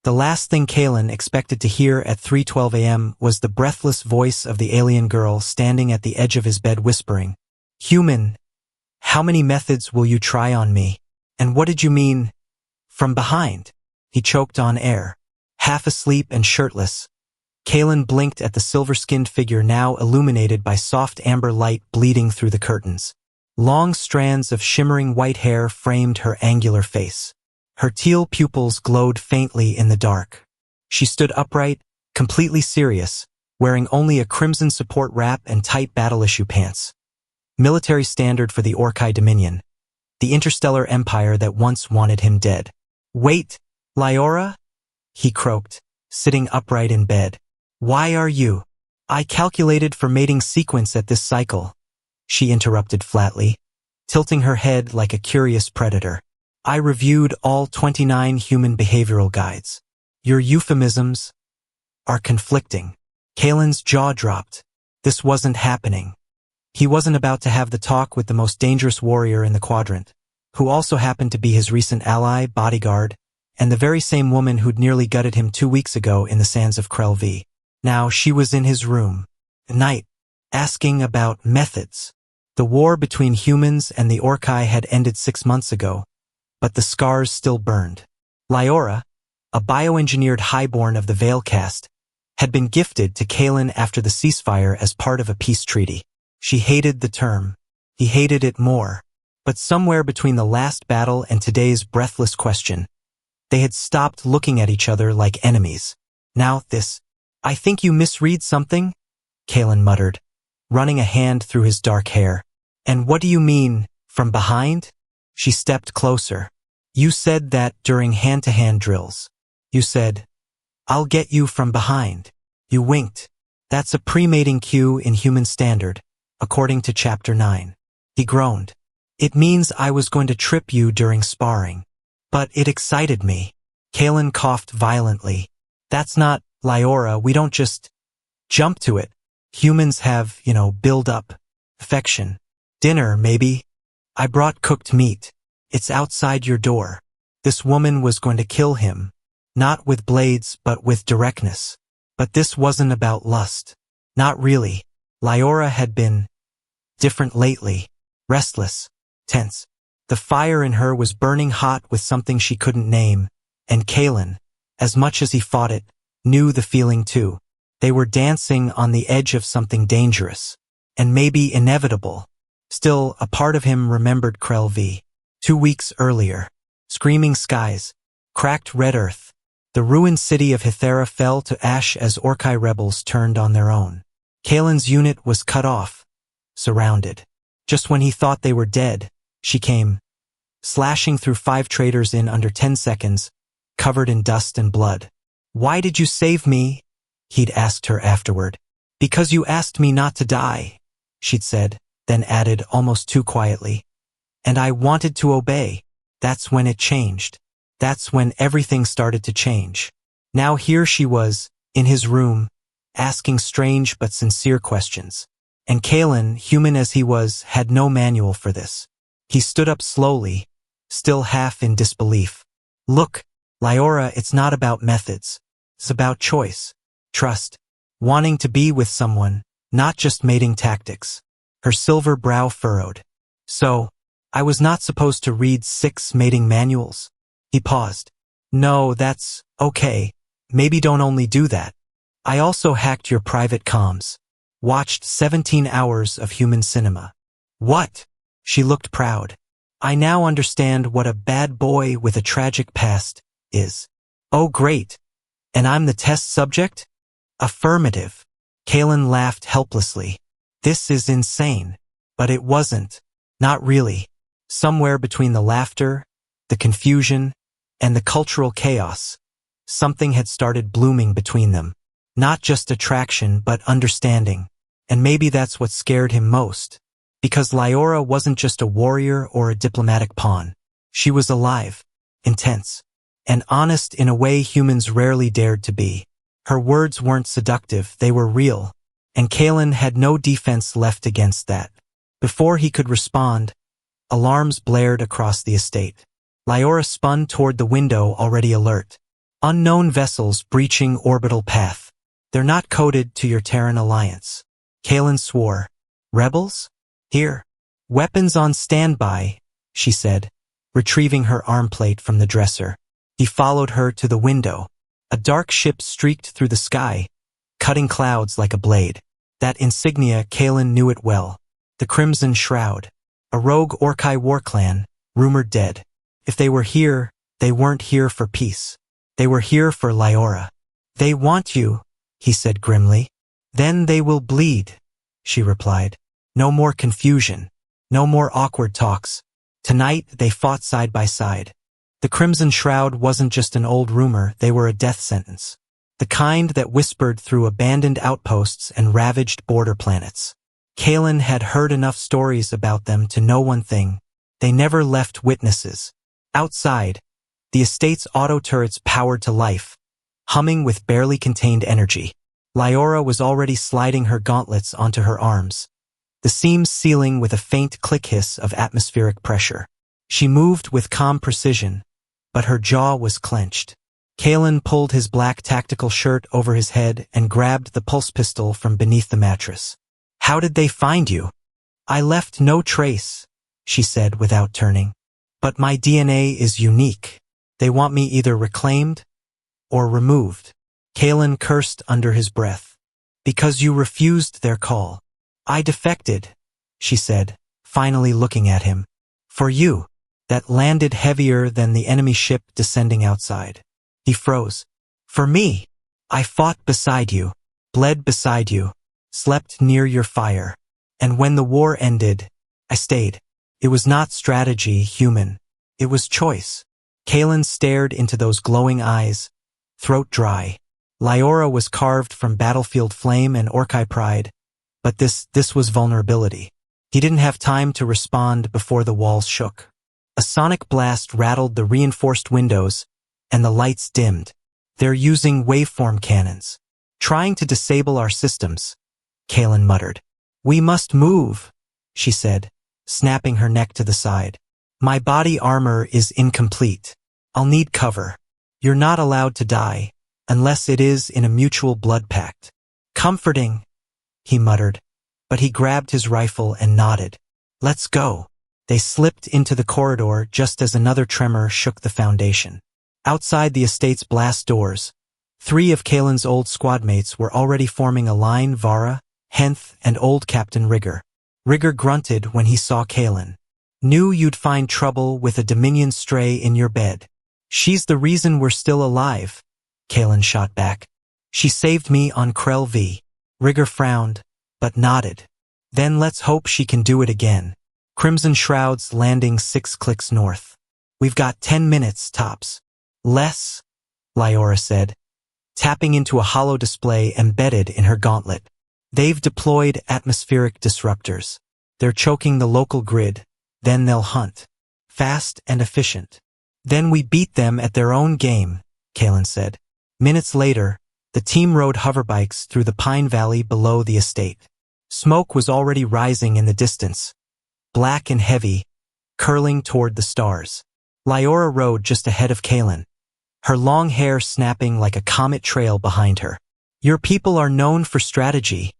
The last thing Kalen expected to hear at 3:12 a.m. was the breathless voice of the alien girl standing at the edge of his bed whispering, "Human, how many methods will you try on me? And what did you mean, from behind?" He choked on air. Half asleep and shirtless, Kalen blinked at the silver-skinned figure now illuminated by soft amber light bleeding through the curtains. Long strands of shimmering white hair framed her angular face. Her teal pupils glowed faintly in the dark. She stood upright, completely serious, wearing only a crimson support wrap and tight battle-issue pants. Military standard for the Orkai Dominion, the interstellar empire that once wanted him dead. "Wait, Lyora?" he croaked, sitting upright in bed. "Why are you?" "I calculated for mating sequence at this cycle," she interrupted flatly, tilting her head like a curious predator. "I reviewed all 29 human behavioral guides. Your euphemisms are conflicting." Kalen's jaw dropped. This wasn't happening. He wasn't about to have the talk with the most dangerous warrior in the quadrant, who also happened to be his recent ally, bodyguard, and the very same woman who'd nearly gutted him 2 weeks ago in the sands of Krelv. Now she was in his room, at night, asking about methods. The war between humans and the Orkai had ended 6 months ago, but the scars still burned. Lyora, a bioengineered highborn of the Veil caste, had been gifted to Kalen after the ceasefire as part of a peace treaty. She hated the term. He hated it more. But somewhere between the last battle and today's breathless question, they had stopped looking at each other like enemies. Now this, "I think you misread something," Kalen muttered, running a hand through his dark hair. "And what do you mean, from behind?" She stepped closer. "You said that during hand-to-hand drills. You said, 'I'll get you from behind.' You winked. That's a pre-mating cue in human standard, according to Chapter 9. He groaned. "It means I was going to trip you during sparring. But it excited me." Kalen coughed violently. "That's not, Lyora, we don't just jump to it. Humans have, build-up affection. Dinner, maybe. I brought cooked meat. It's outside your door." This woman was going to kill him, not with blades but with directness. But this wasn't about lust. Not really. Lyora had been different lately, restless, tense. The fire in her was burning hot with something she couldn't name, and Kalen, as much as he fought it, knew the feeling too. They were dancing on the edge of something dangerous, and maybe inevitable. Still, a part of him remembered Krelv. 2 weeks earlier. Screaming skies, cracked red earth. The ruined city of Hithera fell to ash as Orkai rebels turned on their own. Kalen's unit was cut off, surrounded. Just when he thought they were dead, she came, slashing through 5 traders in under 10 seconds, covered in dust and blood. "Why did you save me?" he'd asked her afterward. "Because you asked me not to die," she'd said, then added almost too quietly. "And I wanted to obey." That's when it changed. That's when everything started to change. Now here she was, in his room, asking strange but sincere questions. And Kalen, human as he was, had no manual for this. He stood up slowly, still half in disbelief. "Look, Lyora, it's not about methods. It's about choice, trust, wanting to be with someone, not just mating tactics." Her silver brow furrowed. "So, I was not supposed to read 6 mating manuals?" He paused. "No, that's okay. Maybe don't only do that. I also hacked your private comms. Watched 17 hours of human cinema." "What?" She looked proud. "I now understand what a bad boy with a tragic past is." "Oh great. And I'm the test subject?" "Affirmative." Kalen laughed helplessly. "This is insane." But it wasn't. Not really. Somewhere between the laughter, the confusion, and the cultural chaos, something had started blooming between them. Not just attraction, but understanding. And maybe that's what scared him most. Because Lyora wasn't just a warrior or a diplomatic pawn. She was alive, intense, and honest in a way humans rarely dared to be. Her words weren't seductive, they were real. And Kalen had no defense left against that. Before he could respond, alarms blared across the estate. Lyora spun toward the window, already alert. Unknown vessels breaching orbital path. They're not coded to your Terran alliance. Kalen swore. Rebels? Here. Weapons on standby, she said, retrieving her arm plate from the dresser. He followed her to the window. A dark ship streaked through the sky, cutting clouds like a blade. That insignia, Kalen knew it well. The Crimson Shroud. A rogue Orkai war clan, rumored dead. If they were here, they weren't here for peace. They were here for Lyora. They want you, he said grimly. Then they will bleed, she replied. No more confusion. No more awkward talks. Tonight they fought side by side. The Crimson Shroud wasn't just an old rumor, they were a death sentence. The kind that whispered through abandoned outposts and ravaged border planets. Kalen had heard enough stories about them to know one thing. They never left witnesses. Outside, the estate's auto turrets powered to life, humming with barely contained energy. Lyora was already sliding her gauntlets onto her arms, the seams sealing with a faint click hiss of atmospheric pressure. She moved with calm precision, but her jaw was clenched. Kalen pulled his black tactical shirt over his head and grabbed the pulse pistol from beneath the mattress. How did they find you? I left no trace, she said without turning. But my DNA is unique. They want me either reclaimed or removed. Kalen cursed under his breath. Because you refused their call. I defected, she said, finally looking at him. For you. That landed heavier than the enemy ship descending outside. He froze. For me. I fought beside you, bled beside you, slept near your fire. And when the war ended, I stayed. It was not strategy, human. It was choice. Kalen stared into those glowing eyes, throat dry. Lyora was carved from battlefield flame and Orkai pride, but this was vulnerability. He didn't have time to respond before the walls shook. A sonic blast rattled the reinforced windows, and the lights dimmed. They're using waveform cannons. Trying to disable our systems, Kalen muttered. We must move, she said, snapping her neck to the side. My body armor is incomplete. I'll need cover. You're not allowed to die, unless it is in a mutual blood pact. Comforting, he muttered, but he grabbed his rifle and nodded. Let's go. They slipped into the corridor just as another tremor shook the foundation. Outside the estate's blast doors, 3 of Kalen's old squadmates were already forming a line. Vara, Henth, and old Captain Rigger. Rigger grunted when he saw Kalen. Knew you'd find trouble with a Dominion stray in your bed. She's the reason we're still alive, Kalen shot back. She saved me on Krell V. Rigger frowned, but nodded. Then let's hope she can do it again. Crimson Shroud's landing 6 clicks north. We've got 10 minutes, tops. Less, Lyora said, tapping into a hollow display embedded in her gauntlet. They've deployed atmospheric disruptors. They're choking the local grid, then they'll hunt. Fast and efficient. Then we beat them at their own game, Kalen said. Minutes later, the team rode hoverbikes through the pine valley below the estate. Smoke was already rising in the distance, black and heavy, curling toward the stars. Lyora rode just ahead of Kalen, her long hair snapping like a comet trail behind her. Your people are known for strategy,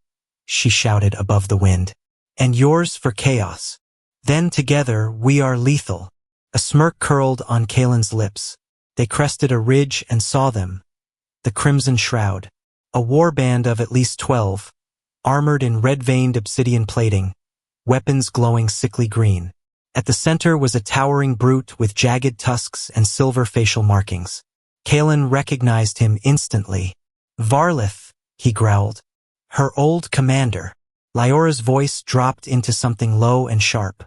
she shouted above the wind, and yours for chaos. Then together we are lethal. A smirk curled on Kalen's lips. They crested a ridge and saw them. The Crimson Shroud. A warband of at least 12, armored in red-veined obsidian plating, weapons glowing sickly green. At the center was a towering brute with jagged tusks and silver facial markings. Kalen recognized him instantly. Varlith, he growled. Her old commander. Lyora's voice dropped into something low and sharp.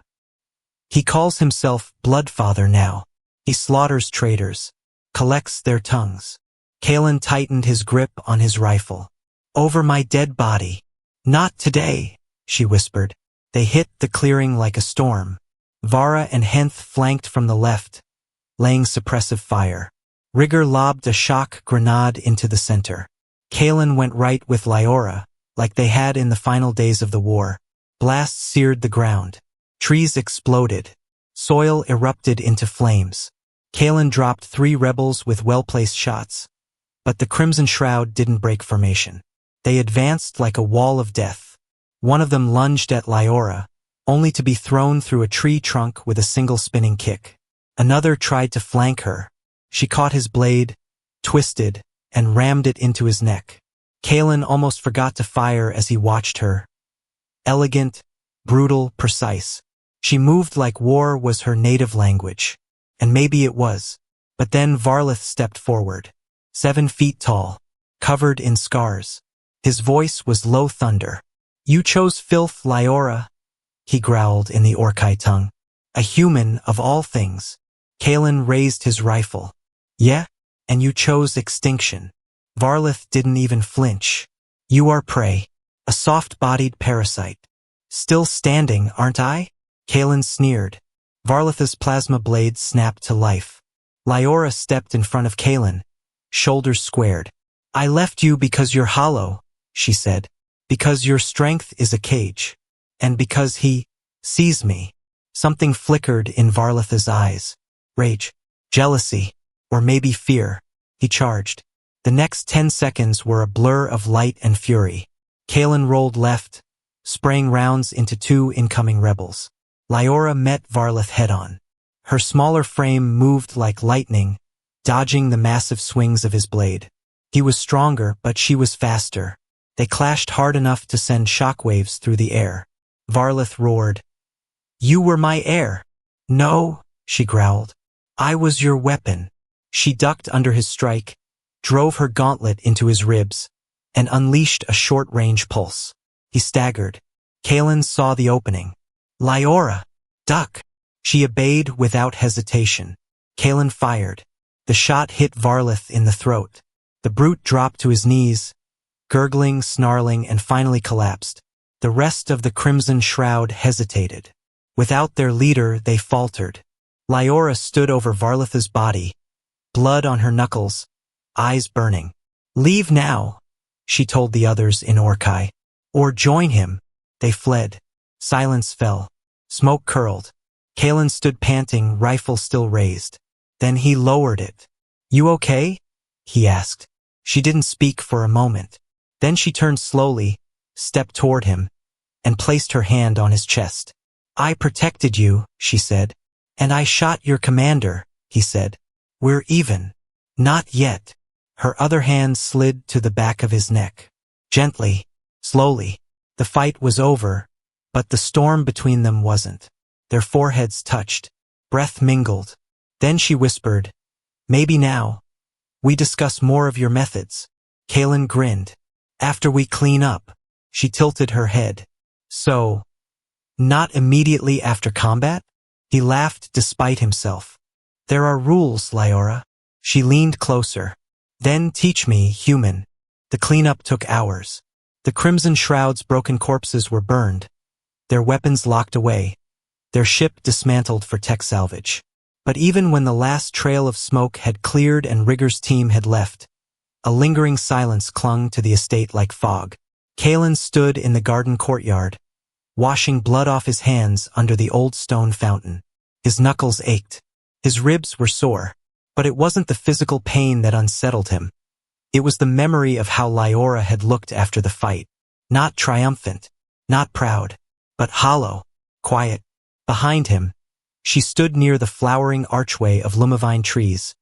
He calls himself Bloodfather now. He slaughters traitors, collects their tongues. Kalen tightened his grip on his rifle. Over my dead body. Not today, she whispered. They hit the clearing like a storm. Vara and Henth flanked from the left, laying suppressive fire. Rigger lobbed a shock grenade into the center. Kalen went right with Lyora, like they had in the final days of the war. Blasts seared the ground. Trees exploded. Soil erupted into flames. Kalen dropped 3 rebels with well-placed shots. But the Crimson Shroud didn't break formation. They advanced like a wall of death. One of them lunged at Lyora, only to be thrown through a tree trunk with a single spinning kick. Another tried to flank her. She caught his blade, twisted, and rammed it into his neck. Kalen almost forgot to fire as he watched her. Elegant, brutal, precise. She moved like war was her native language. And maybe it was. But then Varlith stepped forward. 7 feet tall, covered in scars. His voice was low thunder. "You chose filth, Lyora," he growled in the Orkai tongue. "A human of all things." Kalen raised his rifle. "Yeah? And you chose extinction." Varlith didn't even flinch. "You are prey. A soft-bodied parasite." "Still standing, aren't I?" Kalen sneered. Varlith's plasma blade snapped to life. Lyora stepped in front of Kalen, shoulders squared. "I left you because you're hollow," she said. "Because your strength is a cage. And because he sees me." Something flickered in Varlith's eyes. Rage, jealousy, or maybe fear. He charged. The next 10 seconds were a blur of light and fury. Kalen rolled left, spraying rounds into 2 incoming rebels. Lyora met Varlith head-on. Her smaller frame moved like lightning, dodging the massive swings of his blade. He was stronger, but she was faster. They clashed hard enough to send shockwaves through the air. Varlith roared. "You were my heir." "No," she growled. "I was your weapon." She ducked under his strike, drove her gauntlet into his ribs, and unleashed a short-range pulse. He staggered. Kalen saw the opening. "Lyora, duck!" She obeyed without hesitation. Kalen fired. The shot hit Varlith in the throat. The brute dropped to his knees, gurgling, snarling, and finally collapsed. The rest of the Crimson Shroud hesitated. Without their leader, they faltered. Lyora stood over Varlith's body, blood on her knuckles, eyes burning. "Leave now," she told the others in Orkai. "Or join him." They fled. Silence fell. Smoke curled. Kalen stood panting, rifle still raised. Then he lowered it. "You okay?" he asked. She didn't speak for a moment. Then she turned slowly, stepped toward him, and placed her hand on his chest. "I protected you," she said. "And I shot your commander," he said. "We're even." "Not yet." Her other hand slid to the back of his neck. Gently, slowly. The fight was over, but the storm between them wasn't. Their foreheads touched. Breath mingled. Then she whispered, "Maybe now. We discuss more of your methods." Kalen grinned. "After we clean up." She tilted her head. "So, not immediately after combat?" He laughed despite himself. "There are rules, Lyora." She leaned closer. "Then teach me, human." The cleanup took hours. The Crimson Shroud's broken corpses were burned, their weapons locked away, their ship dismantled for tech salvage. But even when the last trail of smoke had cleared and Rigger's team had left, a lingering silence clung to the estate like fog. Kalen stood in the garden courtyard, washing blood off his hands under the old stone fountain. His knuckles ached. His ribs were sore. But it wasn't the physical pain that unsettled him. It was the memory of how Lyora had looked after the fight. Not triumphant, not proud, but hollow, quiet. Behind him, she stood near the flowering archway of lumavine trees,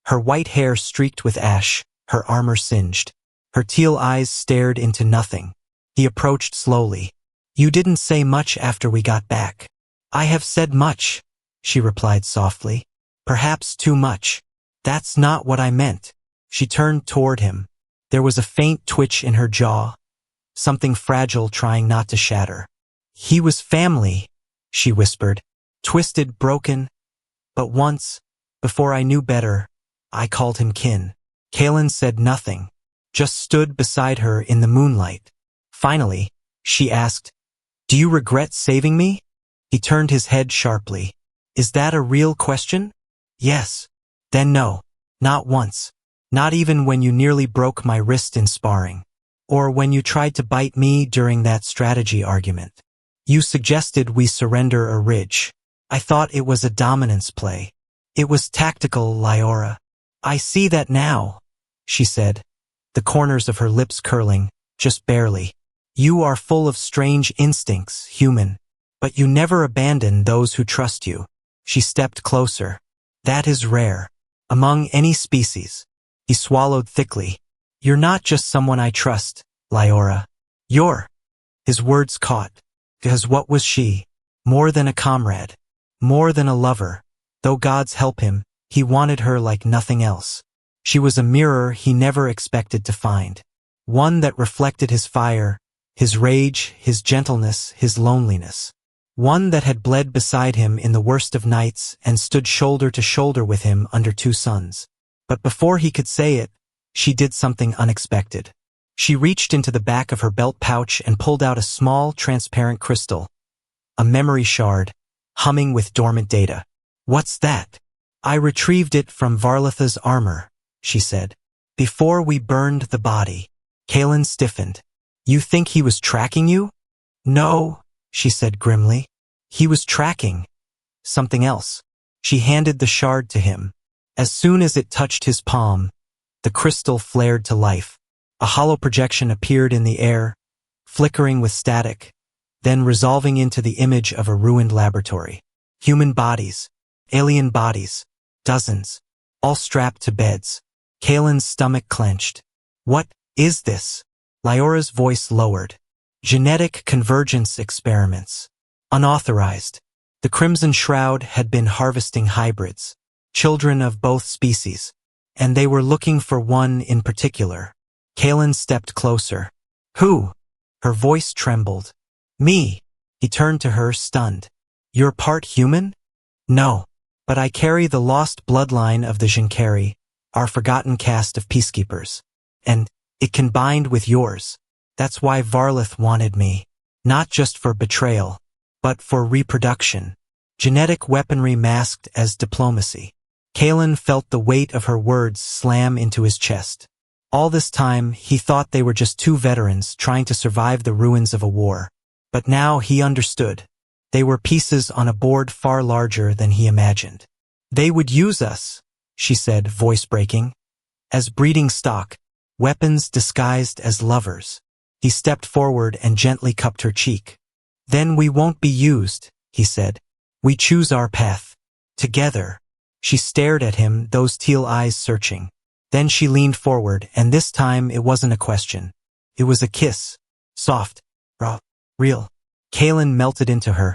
her white hair streaked with ash, her armor singed. Her teal eyes stared into nothing. He approached slowly. "You didn't say much after we got back." "I have said much," she replied softly. "Perhaps too much." "That's not what I meant." She turned toward him. There was a faint twitch in her jaw, something fragile trying not to shatter. "He was family," she whispered. "Twisted, broken. But once, before I knew better, I called him kin." Kalen said nothing, just stood beside her in the moonlight. Finally, she asked, "Do you regret saving me?" He turned his head sharply. "Is that a real question?" "Yes." "Then no. Not once. Not even when you nearly broke my wrist in sparring. Or when you tried to bite me during that strategy argument. You suggested we surrender a ridge. I thought it was a dominance play. It was tactical, Lyora. I see that now, she said, the corners of her lips curling, just barely. You are full of strange instincts, human, but you never abandon those who trust you. She stepped closer. That is rare. Among any species. He swallowed thickly. You're not just someone I trust, Lyora. You're. His words caught. Because what was she? More than a comrade. More than a lover. Though gods help him, he wanted her like nothing else. She was a mirror he never expected to find. One that reflected his fire, his rage, his gentleness, his loneliness. One that had bled beside him in the worst of nights and stood shoulder to shoulder with him under two suns. But before he could say it, she did something unexpected. She reached into the back of her belt pouch and pulled out a small, transparent crystal. A memory shard, humming with dormant data. What's that? I retrieved it from Varlatha's armor, she said. Before we burned the body. Kaelin stiffened. You think he was tracking you? No, she said grimly. He was tracking something else. She handed the shard to him. As soon as it touched his palm, the crystal flared to life. A hollow projection appeared in the air, flickering with static, then resolving into the image of a ruined laboratory. Human bodies, alien bodies, dozens, all strapped to beds. Kaelin's stomach clenched. What is this? Lyora's voice lowered. Genetic convergence experiments. Unauthorized. The Crimson Shroud had been harvesting hybrids, children of both species, and they were looking for one in particular. Kaelin stepped closer. Who? Her voice trembled. Me. He turned to her, stunned. You're part human? No. But I carry the lost bloodline of the Jinkari, our forgotten caste of peacekeepers. And it can bind with yours. That's why Varlath wanted me. Not just for betrayal, but for reproduction. Genetic weaponry masked as diplomacy. Kaelin felt the weight of her words slam into his chest. All this time, he thought they were just two veterans trying to survive the ruins of a war. But now he understood. They were pieces on a board far larger than he imagined. They would use us, she said, voice breaking, as breeding stock, weapons disguised as lovers. He stepped forward and gently cupped her cheek. Then we won't be used, he said. We choose our path. Together. She stared at him, those teal eyes searching. Then she leaned forward, and this time it wasn't a question. It was a kiss. Soft. Raw. Real. Kaelin melted into her,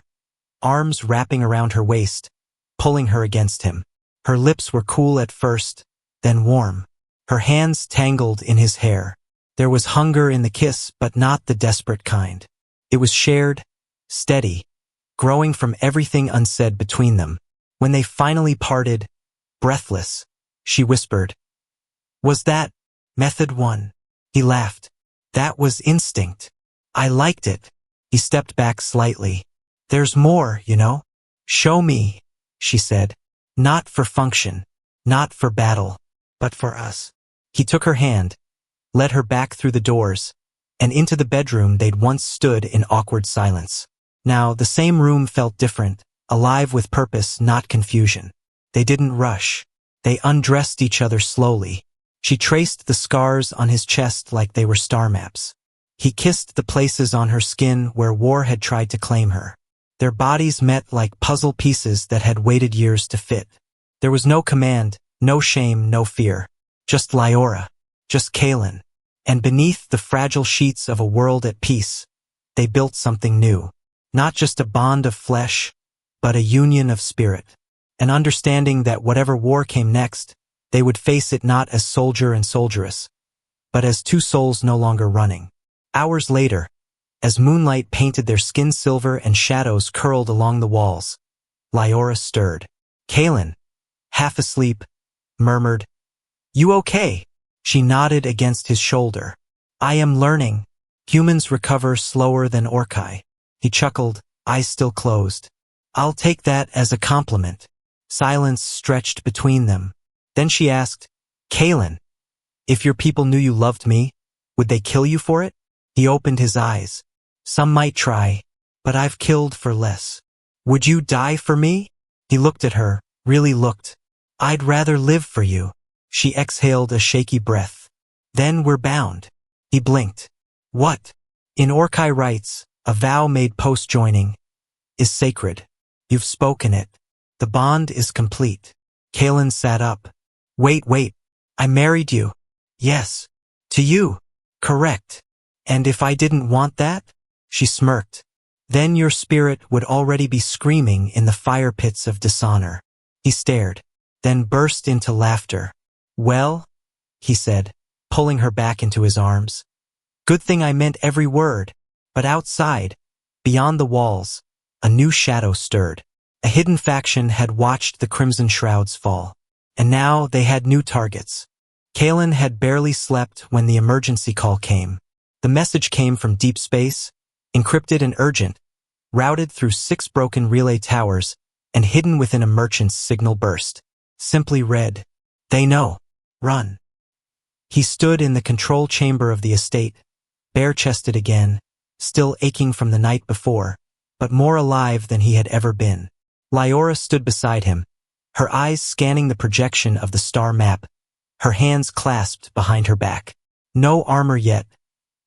arms wrapping around her waist, pulling her against him. Her lips were cool at first, then warm. Her hands tangled in his hair. There was hunger in the kiss, but not the desperate kind. It was shared, steady, growing from everything unsaid between them. When they finally parted, breathless, she whispered, Was that method 1? He laughed. That was instinct. I liked it. He stepped back slightly. There's more, you know? Show me, she said. Not for function, not for battle, but for us. He took her hand, led her back through the doors, and into the bedroom they'd once stood in awkward silence. Now, the same room felt different, alive with purpose, not confusion. They didn't rush. They undressed each other slowly. She traced the scars on his chest like they were star maps. He kissed the places on her skin where war had tried to claim her. Their bodies met like puzzle pieces that had waited years to fit. There was no command, no shame, no fear. Just Lyora. Just Kaelin. And beneath the fragile sheets of a world at peace, they built something new. Not just a bond of flesh, but a union of spirit. An understanding that whatever war came next, they would face it not as soldier and soldieress, but as two souls no longer running. Hours later, as moonlight painted their skin silver and shadows curled along the walls, Lyora stirred. Kaelin, half asleep, murmured, You okay? She nodded against his shoulder. I am learning. Humans recover slower than Orkai. He chuckled, eyes still closed. I'll take that as a compliment. Silence stretched between them. Then she asked, Kaelin, if your people knew you loved me, would they kill you for it? He opened his eyes. Some might try, but I've killed for less. Would you die for me? He looked at her, really looked, I'd rather live for you. She exhaled a shaky breath. Then we're bound. He blinked. What? In Orkai rites, a vow made post-joining is sacred. You've spoken it. The bond is complete. Kalen sat up. Wait. I married you. Yes. To you. Correct. And if I didn't want that? She smirked. Then your spirit would already be screaming in the fire pits of dishonor. He stared, then burst into laughter. Well, he said, pulling her back into his arms. Good thing I meant every word. But outside, beyond the walls, a new shadow stirred. A hidden faction had watched the crimson shrouds fall. And now they had new targets. Kalen had barely slept when the emergency call came. The message came from deep space, encrypted and urgent, routed through 6 broken relay towers, and hidden within a merchant's signal burst. Simply read, "They know. Run." He stood in the control chamber of the estate, bare-chested again, still aching from the night before, but more alive than he had ever been. Lyora stood beside him, her eyes scanning the projection of the star map, her hands clasped behind her back. No armor yet,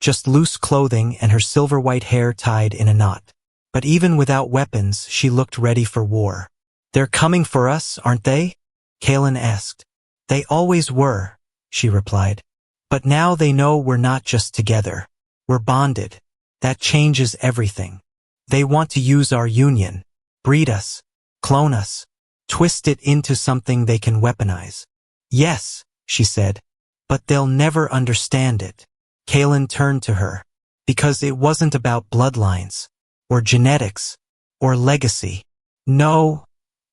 just loose clothing and her silver-white hair tied in a knot. But even without weapons, she looked ready for war. They're coming for us, aren't they? Kalen asked. They always were, she replied. But now they know we're not just together. We're bonded. That changes everything. They want to use our union, breed us, clone us, twist it into something they can weaponize. Yes, she said, but they'll never understand it. Kalen turned to her, because it wasn't about bloodlines, or genetics, or legacy. No,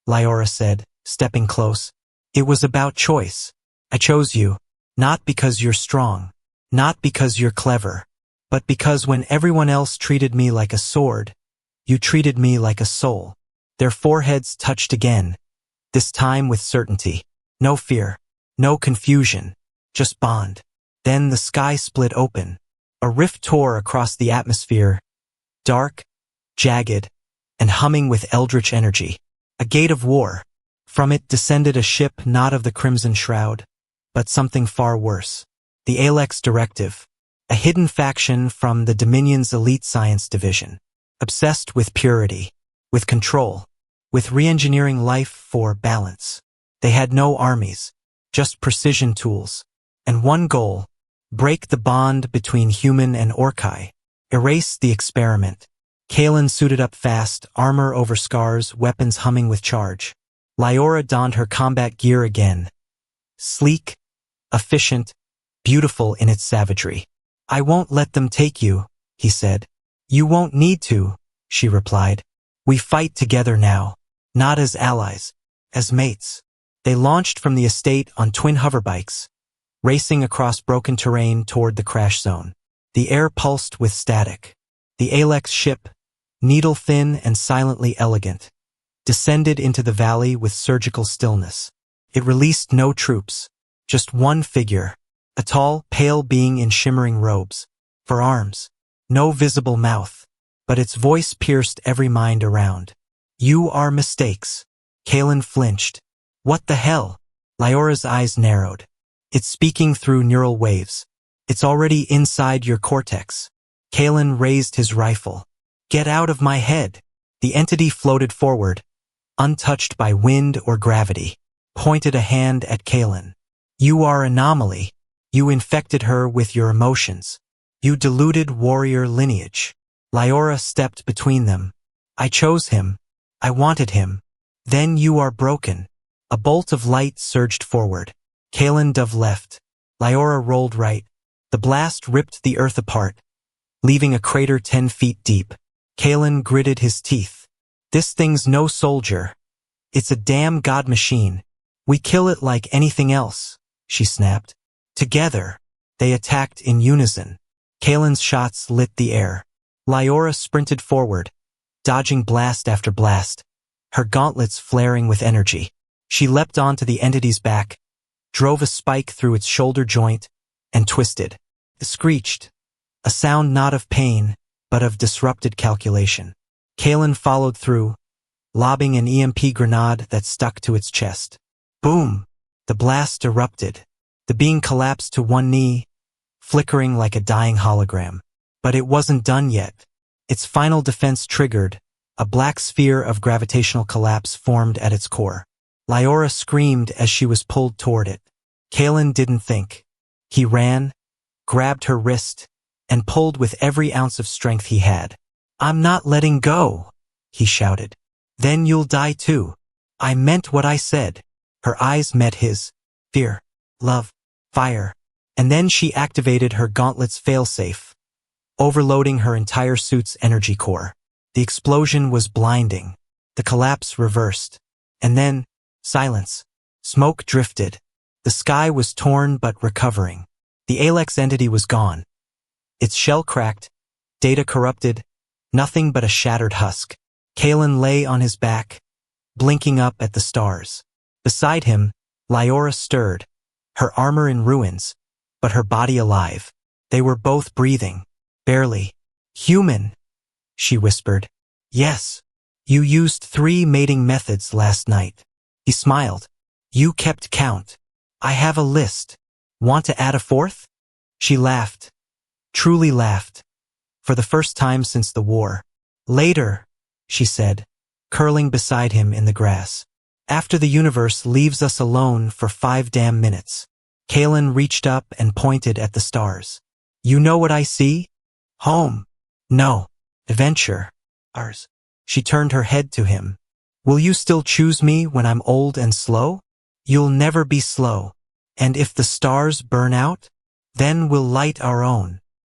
Lyora said, stepping close. It was about choice. I chose you, not because you're strong, not because you're clever, but because when everyone else treated me like a sword, you treated me like a soul. Their foreheads touched again, this time with certainty. No fear, no confusion, just bond. Then the sky split open. A rift tore across the atmosphere, dark, jagged, and humming with eldritch energy. A gate of war. From it descended a ship not of the Crimson Shroud, but something far worse. The Alex Directive, a hidden faction from the Dominion's elite science division, obsessed with purity, with control, with re-engineering life for balance. They had no armies, just precision tools, and one goal: break the bond between human and Orkai, erase the experiment. Kalen suited up fast, armor over scars, weapons humming with charge. Lyora donned her combat gear again. Sleek, efficient, beautiful in its savagery. I won't let them take you, he said. You won't need to, she replied. We fight together now, not as allies, as mates. They launched from the estate on twin hoverbikes, racing across broken terrain toward the crash zone. The air pulsed with static. The Alex ship, needle-thin and silently elegant, descended into the valley with surgical stillness. It released no troops, just one figure, a tall, pale being in shimmering robes. For arms, no visible mouth, but its voice pierced every mind around. You are mistakes. Kalen flinched. What the hell? Lyora's eyes narrowed. It's speaking through neural waves. It's already inside your cortex. Kalen raised his rifle. Get out of my head. The entity floated forward, untouched by wind or gravity, pointed a hand at Kalen. You are anomaly. You infected her with your emotions. You diluted warrior lineage. Lyora stepped between them. I chose him. I wanted him. Then you are broken. A bolt of light surged forward. Kalen dove left. Lyora rolled right. The blast ripped the earth apart, leaving a crater 10 feet deep. Kalen gritted his teeth. This thing's no soldier. It's a damn god machine. We kill it like anything else, she snapped. Together, they attacked in unison. Kalen's shots lit the air. Lyora sprinted forward, dodging blast after blast, her gauntlets flaring with energy. She leapt onto the entity's back, drove a spike through its shoulder joint, and twisted. It screeched, a sound not of pain, but of disrupted calculation. Kalen followed through, lobbing an EMP grenade that stuck to its chest. Boom! The blast erupted. The being collapsed to one knee, flickering like a dying hologram. But it wasn't done yet. Its final defense triggered. A black sphere of gravitational collapse formed at its core. Lyora screamed as she was pulled toward it. Kalen didn't think. He ran, grabbed her wrist, and pulled with every ounce of strength he had. "I'm not letting go," he shouted. "Then you'll die too." "I meant what I said." Her eyes met his. Fear, love, fire. And then she activated her gauntlet's failsafe, overloading her entire suit's energy core. The explosion was blinding. The collapse reversed. And then, silence. Smoke drifted. The sky was torn but recovering. The Alex entity was gone. Its shell cracked, data corrupted, nothing but a shattered husk. Kalen lay on his back, blinking up at the stars. Beside him, Lyora stirred, her armor in ruins, but her body alive. They were both breathing. Barely. "Human," she whispered. "Yes. You used 3 mating methods last night." He smiled. "You kept count. I have a list. Want to add a 4th? She laughed. Truly laughed. For the first time since the war. "Later," she said, curling beside him in the grass. "After the universe leaves us alone for 5 damn minutes." Kalen reached up and pointed at the stars. "You know what I see? Home. No. Adventure. Ours." She turned her head to him. "Will you still choose me when I'm old and slow?" "You'll never be slow. And if the stars burn out, then we'll light our own."